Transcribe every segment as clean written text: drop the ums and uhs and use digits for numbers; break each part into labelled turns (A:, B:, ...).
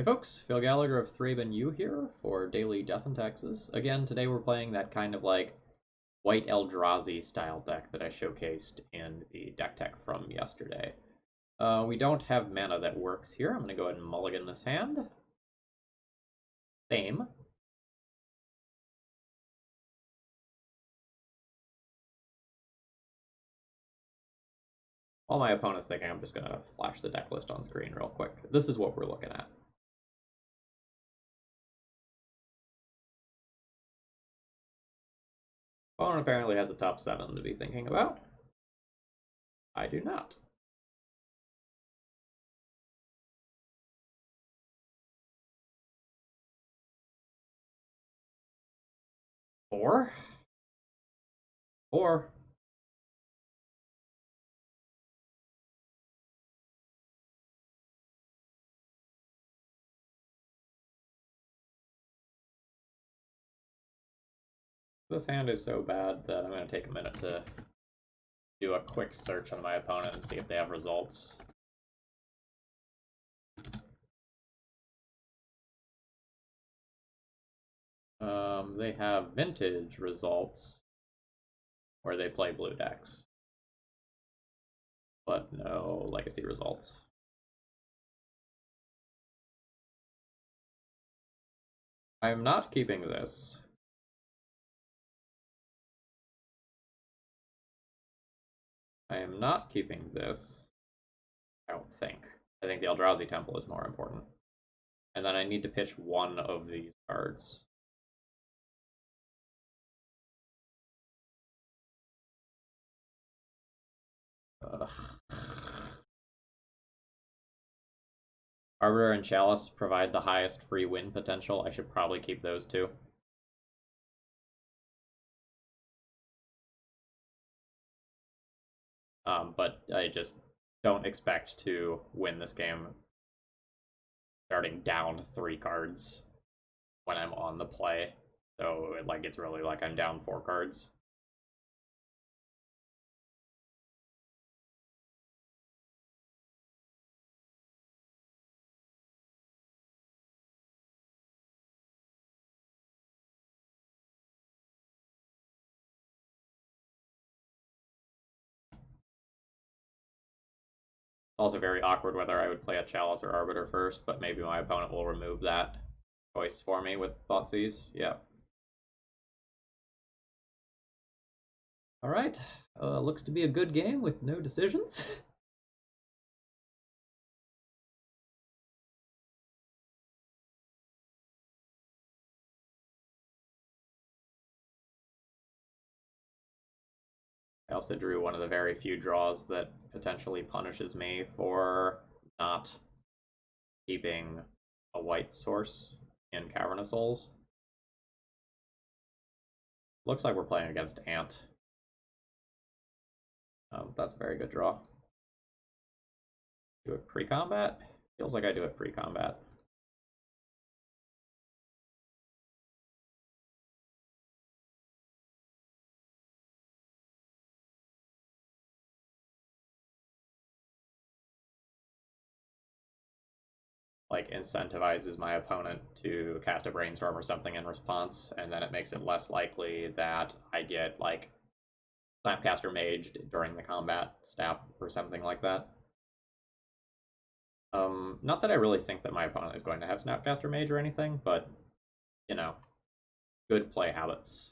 A: Hey folks, Phil Gallagher of ThrabenU here for Daily Death and Taxes. Again, today we're playing that kind of like white Eldrazi style deck that I showcased in the deck tech from yesterday. We don't have mana that works here. I'm going to go ahead and mulligan this hand. Same. While my opponent's thinking, I'm just going to flash the deck list on screen real quick. This is what we're looking at. Opponent apparently has a top 7 to be thinking about. I do not. Four. This hand is so bad that I'm going to take a minute to do a quick search on my opponent and see if they have results. They have vintage results where they play blue decks, but no legacy results. I'm not keeping this. I am not keeping this. I don't think. I think the Eldrazi Temple is more important. And then I need to pitch one of these cards. Ugh. Arbiter and Chalice provide the highest free win potential. I should probably keep those two. But I just don't expect to win this game starting down 3 cards when I'm on the play. So it's really like I'm down 4 cards. Also very awkward whether I would play a Chalice or Arbiter first, but maybe my opponent will remove that choice for me with Thoughtseize. Yeah. Alright, looks to be a good game with no decisions. I also drew one of the very few draws that potentially punishes me for not keeping a white source in Cavern of Souls. Looks like we're playing against Ant. That's a very good draw. Do it pre-combat? Feels like I do it pre-combat. Like incentivizes my opponent to cast a brainstorm or something in response, and then it makes it less likely that I get like Snapcaster Maged during the combat step or something like that. Not that I really think that my opponent is going to have Snapcaster Mage or anything, but you know, good play habits.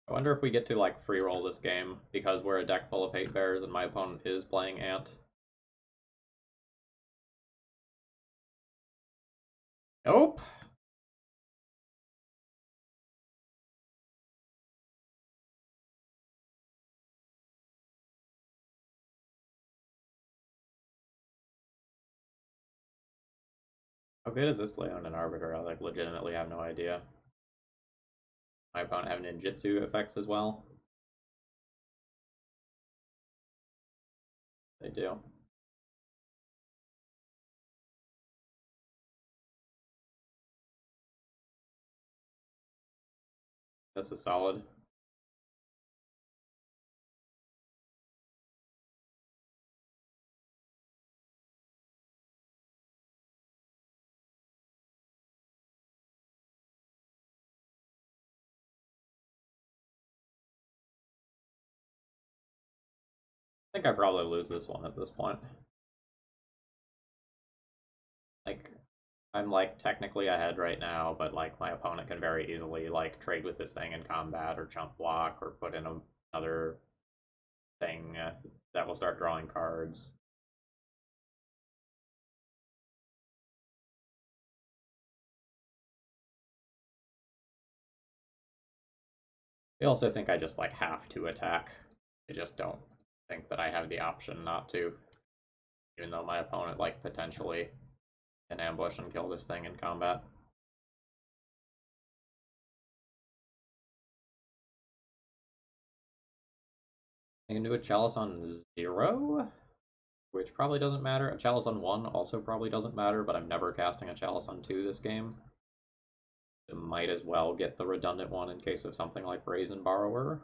A: I wonder if we get to like free roll this game because we're a deck full of hate bears and my opponent is playing Ant. Nope. How good is this Leon and Arbiter? I like legitimately have no idea. My opponent have ninjutsu effects as well. They do. This is solid. I think I probably lose this one at this point. Like, I'm like technically ahead right now, but like my opponent can very easily like trade with this thing in combat or jump block or put in another thing that will start drawing cards. I also think I just like have to attack. I just don't think that I have the option not to, even though my opponent like potentially can ambush and kill this thing in combat. I can do a Chalice on 0, which probably doesn't matter. A Chalice on 1 also probably doesn't matter, but I'm never casting a Chalice on 2 this game. So might as well get the redundant one in case of something like Brazen Borrower.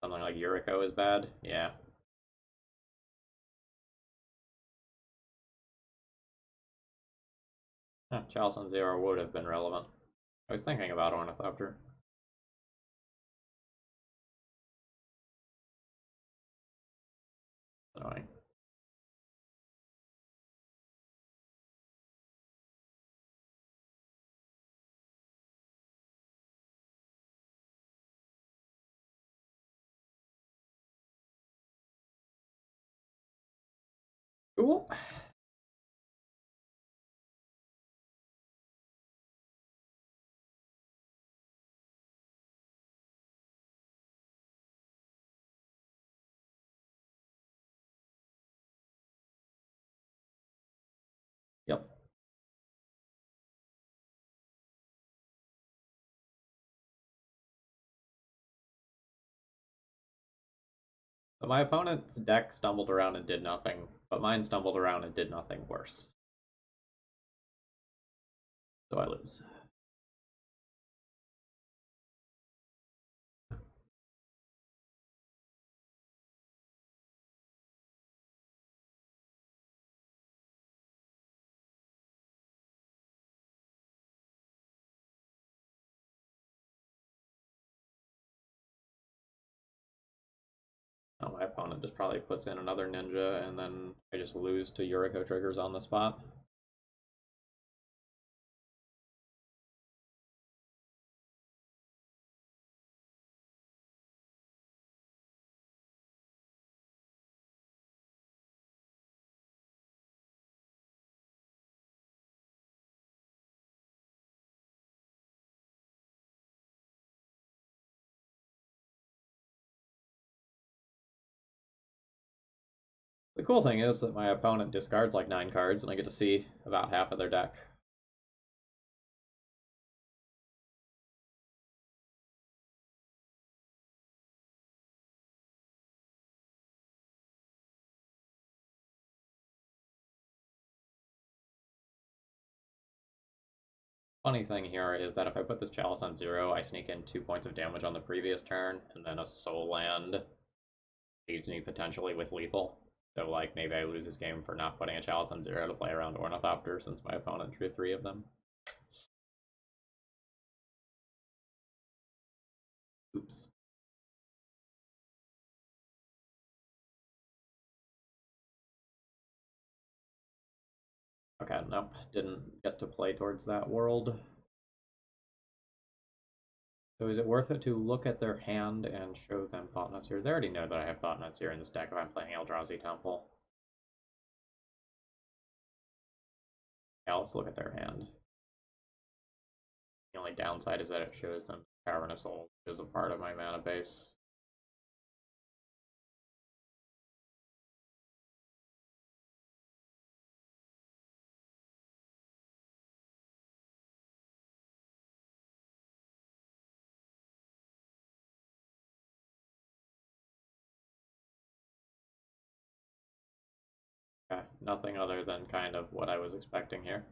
A: Something like Yuriko is bad. Yeah. Chalice on 0 would have been relevant. I was thinking about Ornithopter. Annoying. Cool. Yep. So my opponent's deck stumbled around and did nothing, but mine stumbled around and did nothing worse. So I lose. Oh, my opponent just probably puts in another ninja, and then I just lose to Yuriko triggers on the spot. The cool thing is that my opponent discards like 9 cards, and I get to see about half of their deck. Funny thing here is that if I put this Chalice on 0, I sneak in 2 points of damage on the previous turn, and then a Soul Land leaves me potentially with lethal. So like maybe I lose this game for not putting a Chalice on 0 to play around Ornithopter since my opponent drew 3 of them. Oops. Okay, nope, didn't get to play towards that world. So is it worth it to look at their hand and show them Thought-Knot Seer? They already know that I have Thought-Knot Seer in this deck if I'm playing Eldrazi Temple. Yeah, let's look at their hand. The only downside is that it shows them Cavernous Soul, which is a part of my mana base. nothing other than kind of what I was expecting here.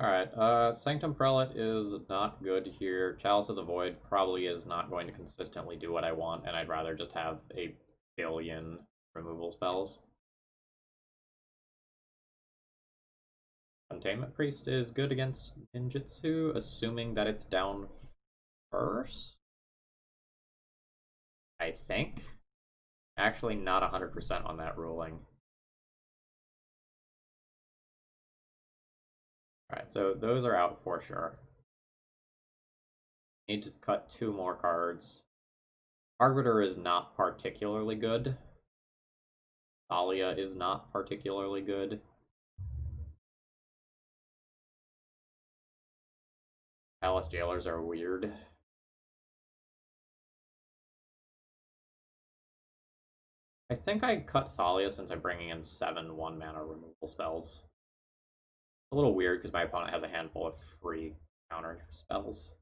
A: Alright, Sanctum Prelate is not good here. Chalice of the Void probably is not going to consistently do what I want, and I'd rather just have a billion removal spells. Containment Priest is good against ninjutsu, assuming that it's down first? I think. Actually, not 100% on that ruling. Alright, so those are out for sure. Need to cut 2 more cards. Arbiter is not particularly good. Thalia is not particularly good. Palace Jailers are weird. I think I cut Thalia since I'm bringing in 7 1-mana removal spells. It's a little weird because my opponent has a handful of free counter spells.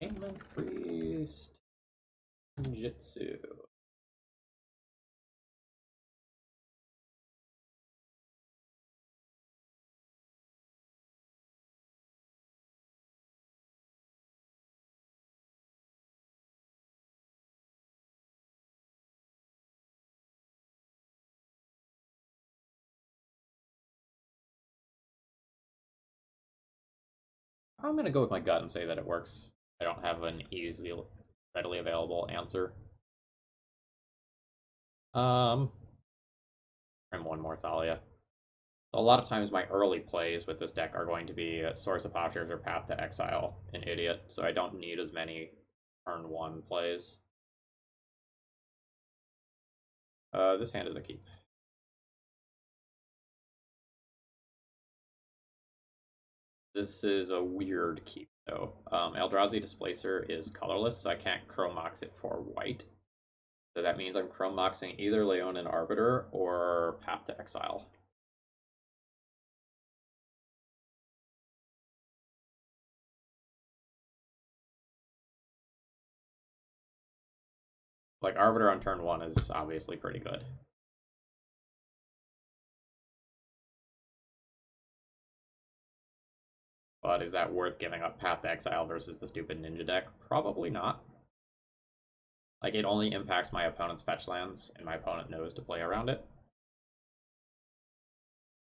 A: Containment Priest. Ninjutsu. I'm going to go with my gut and say that it works. I don't have an easy, readily available answer. And one more Thalia. So a lot of times my early plays with this deck are going to be Source of Plowshares or Path to Exile, an idiot, so I don't need as many turn 1 plays. This hand is a keep. This is a weird keep, though. Eldrazi Displacer is colorless, so I can't Chrome Mox it for white. So that means I'm Chrome Moxing either Leonin Arbiter or Path to Exile. Like, Arbiter on turn 1 is obviously pretty good. But is that worth giving up Path to Exile versus the stupid ninja deck? Probably not. Like, it only impacts my opponent's fetch lands, and my opponent knows to play around it.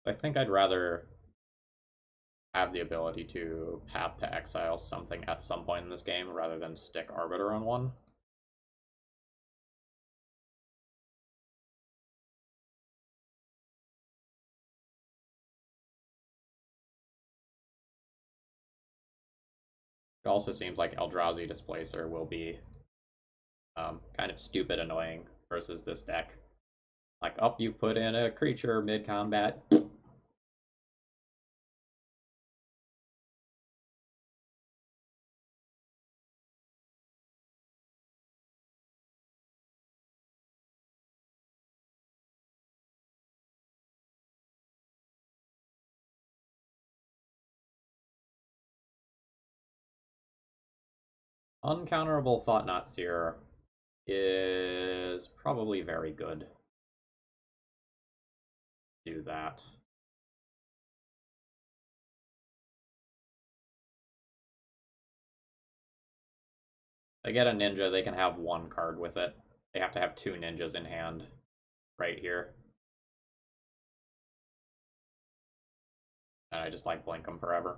A: I think I'd rather have the ability to Path to Exile something at some point in this game rather than stick Arbiter on one. It also seems like Eldrazi Displacer will be kind of stupid annoying versus this deck. Like, up, you put in a creature mid-combat. Uncounterable Thought-Knot Seer is probably very good. Do that. They get a ninja, they can have 1 card with it. They have to have 2 ninjas in hand right here. And I just like blink them forever.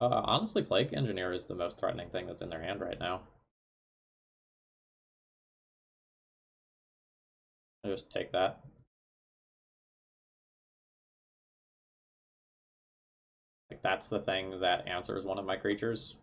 A: Honestly, Plague Engineer is the most threatening thing that's in their hand right now. I just take that. Like, that's the thing that answers one of my creatures.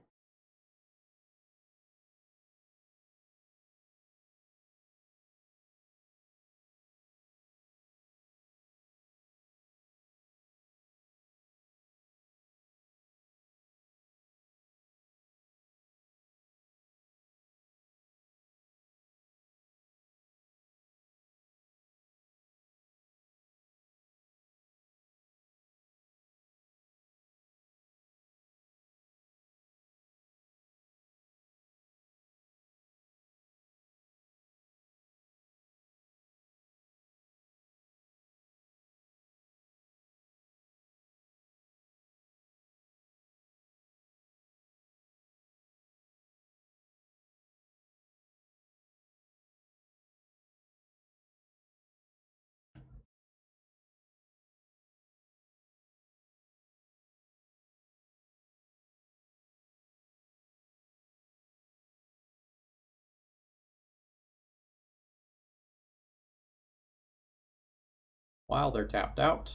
A: While they're tapped out,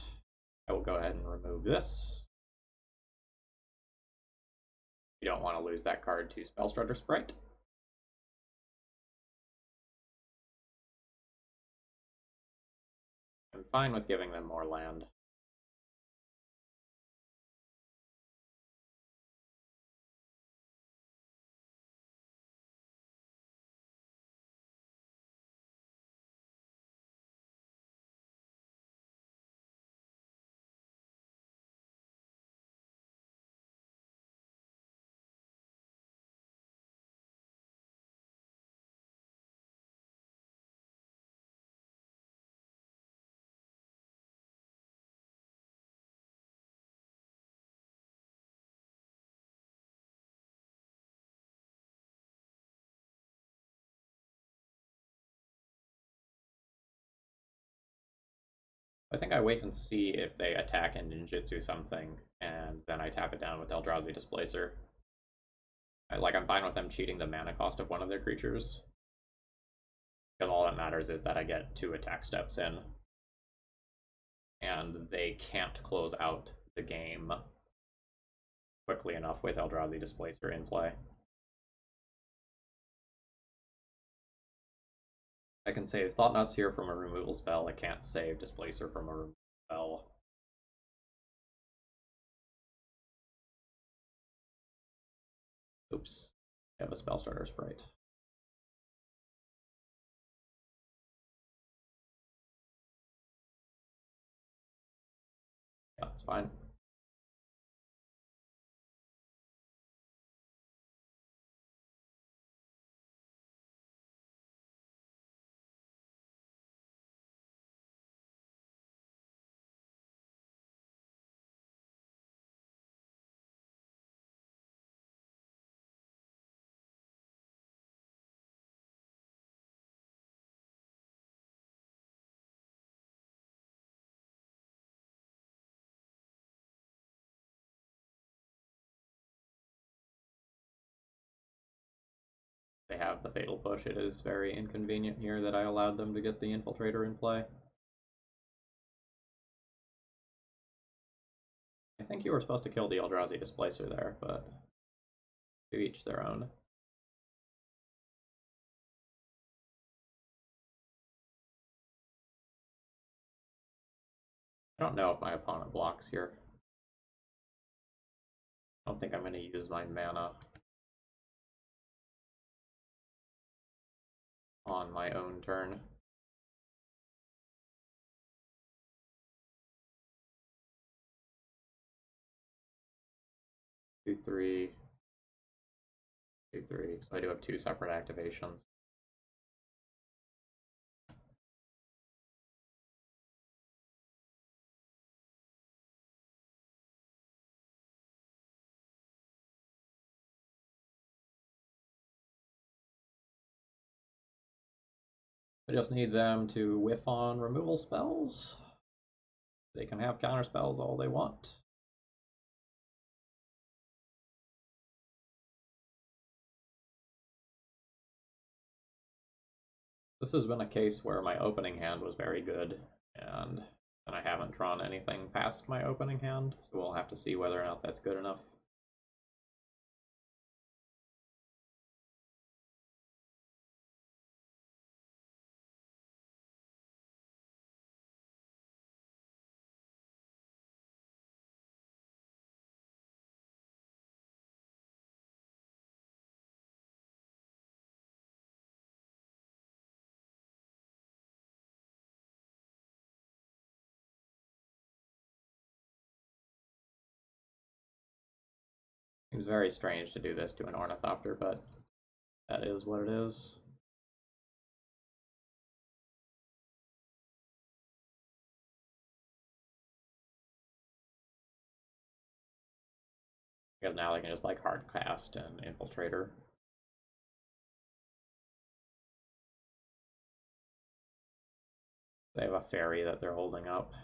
A: I will go ahead and remove this. You don't want to lose that card to Spellstrutter Sprite. I'm fine with giving them more land. I think I wait and see if they attack and ninjutsu something, and then I tap it down with Eldrazi Displacer. I'm fine with them cheating the mana cost of one of their creatures, because all that matters is that I get 2 attack steps in, and they can't close out the game quickly enough with Eldrazi Displacer in play. I can save Thought-Knots here from a removal spell. I can't save Displacer from a removal spell. Oops. I have a Spellstarter Sprite. Yeah, that's fine. They have the Fatal Push. It is very inconvenient here that I allowed them to get the Infiltrator in play. I think you were supposed to kill the Eldrazi Displacer there, but to each their own. I don't know if my opponent blocks here. I don't think I'm going to use my mana on my own turn. Two, three, 2/3. So I do have 2 separate activations. I just need them to whiff on removal spells. They can have counter spells all they want. This has been a case where my opening hand was very good, and I haven't drawn anything past my opening hand, so we'll have to see whether or not that's good enough. Seems very strange to do this to an Ornithopter, but that is what it is. Because now they can just hard cast and Infiltrator. They have a fairy that they're holding up.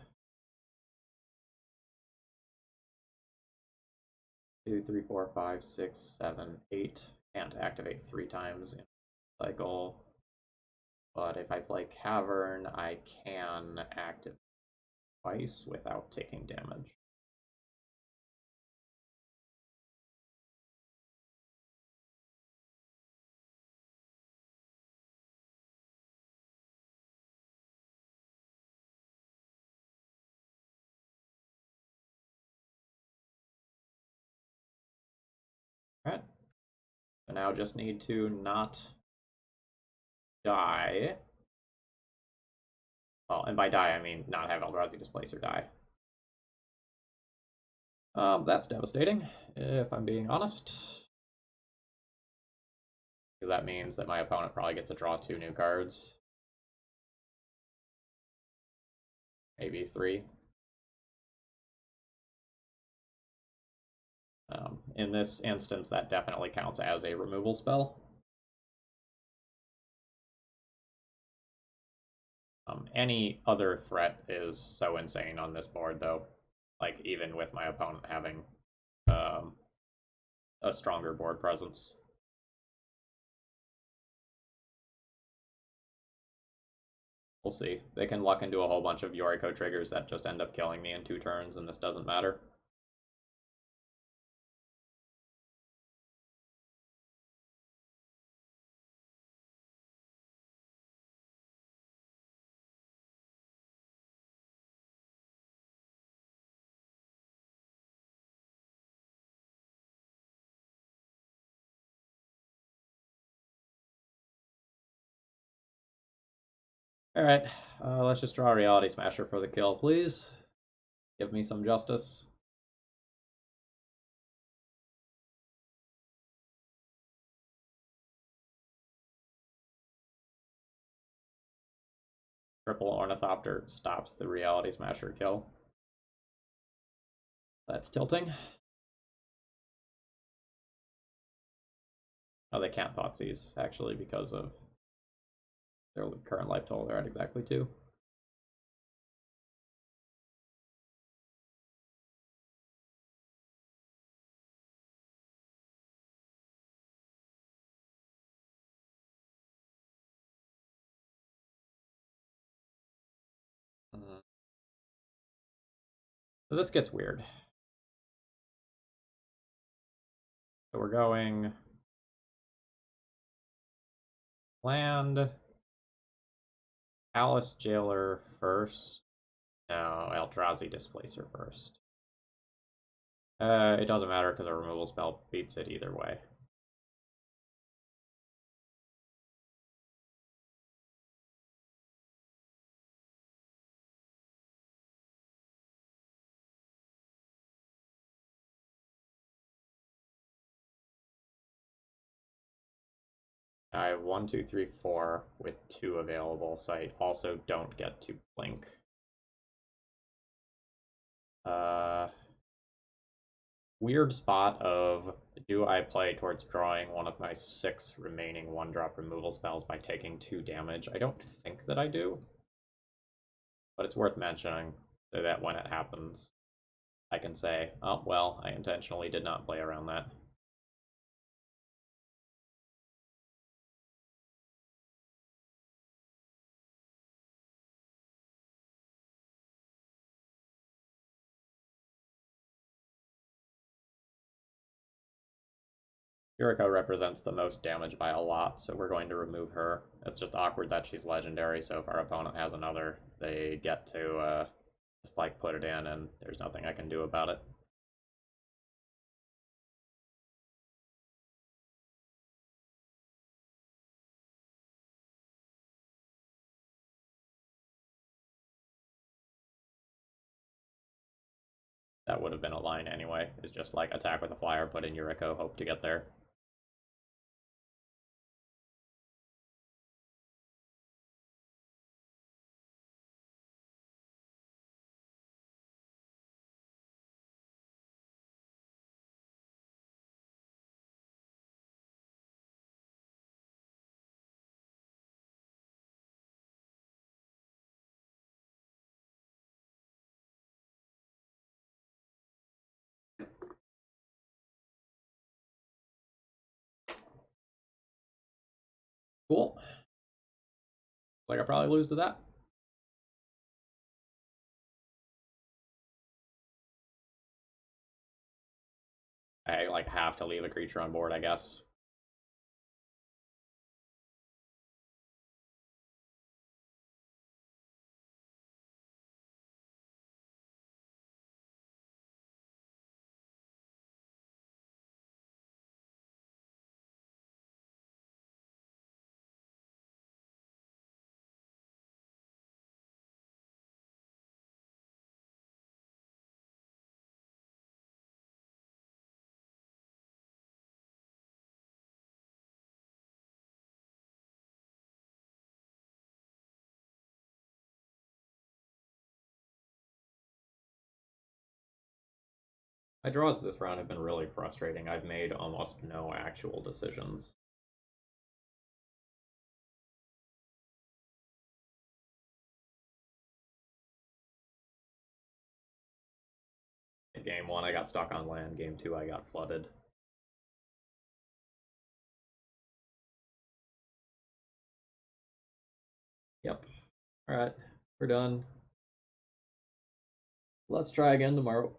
A: 2, 3, 4, 5, 6, 7, 8. Can't activate 3 times in a cycle. But if I play Cavern, I can activate twice without taking damage. Alright. So now just need to not die. Well, and by die I mean not have Eldrazi Displacer die. That's devastating, if I'm being honest. Because that means that my opponent probably gets to draw 2 new cards. Maybe 3. In this instance, that definitely counts as a removal spell. Any other threat is so insane on this board, though. Like, even with my opponent having a stronger board presence. We'll see. They can luck into a whole bunch of Yoriko triggers that just end up killing me in 2 turns, and this doesn't matter. Alright, let's just draw a Reality Smasher for the kill, please. Give me some justice. Triple Ornithopter stops the Reality Smasher kill. That's tilting. Oh, they can't Thoughtseize, actually, because of their current life total. They're at exactly 2. So this gets weird. So we're going land, Alice Jailer first. No, Eldrazi Displacer first. It doesn't matter because a removal spell beats it either way. I have 1, 2, 3, 4 with 2 available, so I also don't get to blink. Weird spot of, do I play towards drawing one of my 6 remaining 1-drop removal spells by taking 2 damage? I don't think that I do, but it's worth mentioning so that when it happens, I can say, oh, well, I intentionally did not play around that. Yuriko represents the most damage by a lot, so we're going to remove her. It's just awkward that she's legendary, so if our opponent has another, they get to just like put it in, and there's nothing I can do about it. That would have been a line anyway, is just like attack with a flyer, put in Yuriko, hope to get there. Cool. Like I probably lose to that. I like have to leave a creature on board, I guess. My draws this round have been really frustrating. I've made almost no actual decisions. In game one, I got stuck on land. Game two, I got flooded. Yep. Alright, we're done. Let's try again tomorrow.